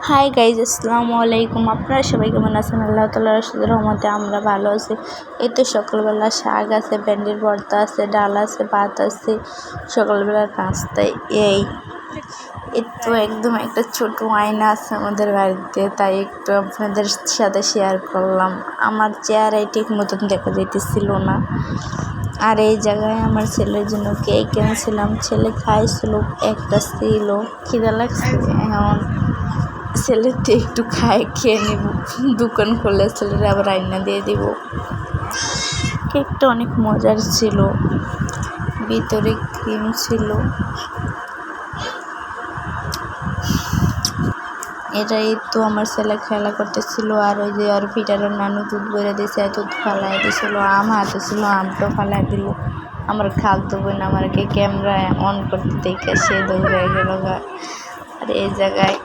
Hi guys, আসসালামু আলাইকুম। আপনারা সবাই কেমন আছেন? আল্লাহ তাআলার অশেষ রহমতে আমরা ভালো আছি। এই তো সকালবেলা শাক আছে, ভেন্ডির ভর্তা আছে, ডাল আছে, ভাত আছে। সকালবেলা নাস্তায় এই তো একদম একটা ছোট আয়না আছে আমাদের বাড়িতে, তাই একটু আপনাদের সাথে শেয়ার করলাম। আমার চেহারায় ঠিক মতন দেখা যাইতেছিল না। আর এই জায়গায় আমার ছেলের জন্য কেক এনেছিলাম, ছেলে খাইছিল, একটা ছিল, খিদা লাগছে। এখন ছেলেতে একটু খেয়ে নিব, দোকান খুলে ছেলের আবার রান্না দিয়ে দিব। কেকটা অনেক মজার ছিল, ভিতরে ক্রিম ছিল। এটাই তো আমার ছেলে খেলা করতেছিল। আর ওই যে আর পিটারের নানু দুধ বেড়ে দিয়েছে, দুধ ফালাই দিয়েছিল, আম হাতে ছিল, আমটাও ফালাই দিল। আমার খালতো বোন আমাকে ক্যামেরা অন করতে দেখে সে দৌড়ে গেল। আর এই জায়গায়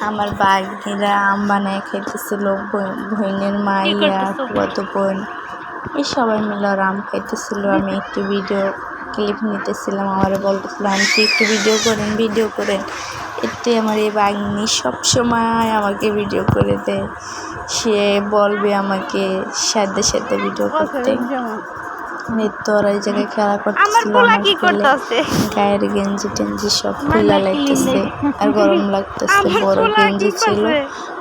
আমার বাগনিরা আম বানায় খাইতেছিল, বোনের মাইয়া, কত বোন, এই সবাই মিলে ওরা আম খাইতেছিল। আমি একটু ভিডিও ক্লিপ নিতেছিলাম, আমার বলতেছিল আন্টি একটু ভিডিও করেন। এতে আমার এই বাগনি সবসময় আমাকে ভিডিও করে দেয়, সে বলবে আমাকে সাথে সাথে ভিডিও করতে। তো ওরা এই জায়গায় খেলা করতেছিল, গায়ের গেঞ্জি টেঞ্জি সব খুলে লাইতেছে, আর গরম লাগতেছে। বড় গেঞ্জি ছিল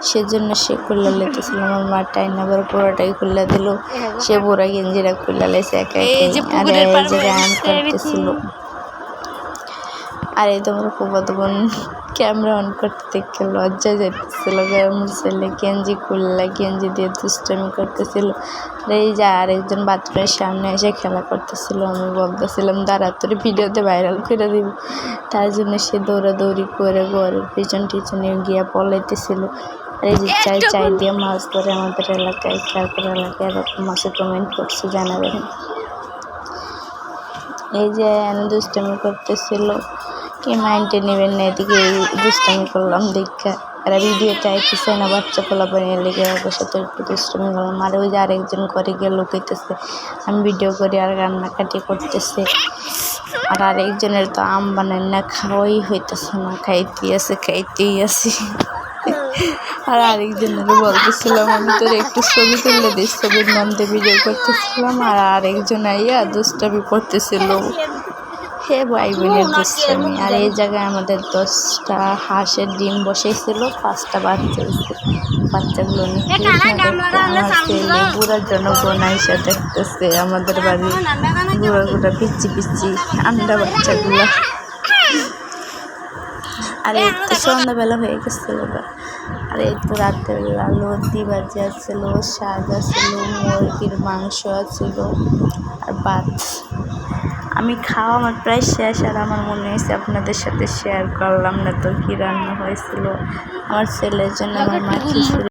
সেজন্য সে খুলে লাইতেছিল। আমার মা টাইনা বড় পুরোটাই খুলে দিল, সে বড় গেঞ্জিটা খুলে লাইছে একা একাই। আর এই জায়গায় আম করতেছিল। আর এই তোমার ফুফাতো বোন ক্যামেরা অন করতে দেখে লজ্জা যেতেছিল। আমার ছেলে গেঞ্জি দিয়ে দুষ্টামি করতেছিল। আর এই যে আরেকজন বাথরুমের সামনে এসে খেলা করতেছিল। আমি বলতেছিলাম দাঁড়া, তোর ভিডিওতে ভাইরাল করে দিব। তার জন্য সে দৌড়াদৌড়ি করে ঘরের পিছনে গিয়ে পলাইতেছিল। আর এই যে চাই দিয়ে মাছ ধরে আমাদের এলাকায়। তারপর এলাকায় এরকম মাছে কমেন্ট করছে জানাবেন। এই যে দুষ্টামি করতেছিল, কি মাইন্ডে নেবেন না, এদিকে এই দুষ্টামি করলাম দেখা। আর ভিডিও চাইতেছে না, বাচ্চা পোলা বানিয়ে লেগে ওর সাথে একটু দুষ্টামি করলাম। আর ওই যে আরেকজন করে গিয়ে লুকাইতেছে, আমি ভিডিও করি আর কান্নাকাটি করতেছে। আর আরেকজনের তো আম বানাই না, খাওয়াই হইতেছে না, খাইতেই আছি। আর আরেকজনের বলতেছিলাম আমি তোর একটু ছবি তুলে দিই, ছবির নাম দিয়ে ভিডিও করতেছিলাম। আর আরেকজন আইয়া দুষ্টামি করতেছিল, হে ভাই বোনের দুষ্টামি। আর এই জায়গায় আমাদের 10টা হাঁসের ডিম বসেছিল, 5টা বাচ্চা হয়েছে। বাচ্চাগুলো নিয়ে আমার ছেলে বুড়ার জন্য বোনা এসে দেখতেছে আমাদের বাড়ি বুড়া পিচ্ছি আন্ডা বাচ্চাগুলো। আর এই তো সন্ধ্যাবেলা হয়ে গেছিল। আর এই তো রাত্রেবেলা লতি ভাজি আছিল, শাক আছিল, মুরগির মাংস আছিল আর ভাত। আমি খাওয়া আমার প্রায় শেষ। আর আমার মনে হয়েছে আপনাদের সাথে শেয়ার করলাম না তো কি রান্না হয়েছিল। আমার ছেলের জন্য আমার মা খিচুড়ি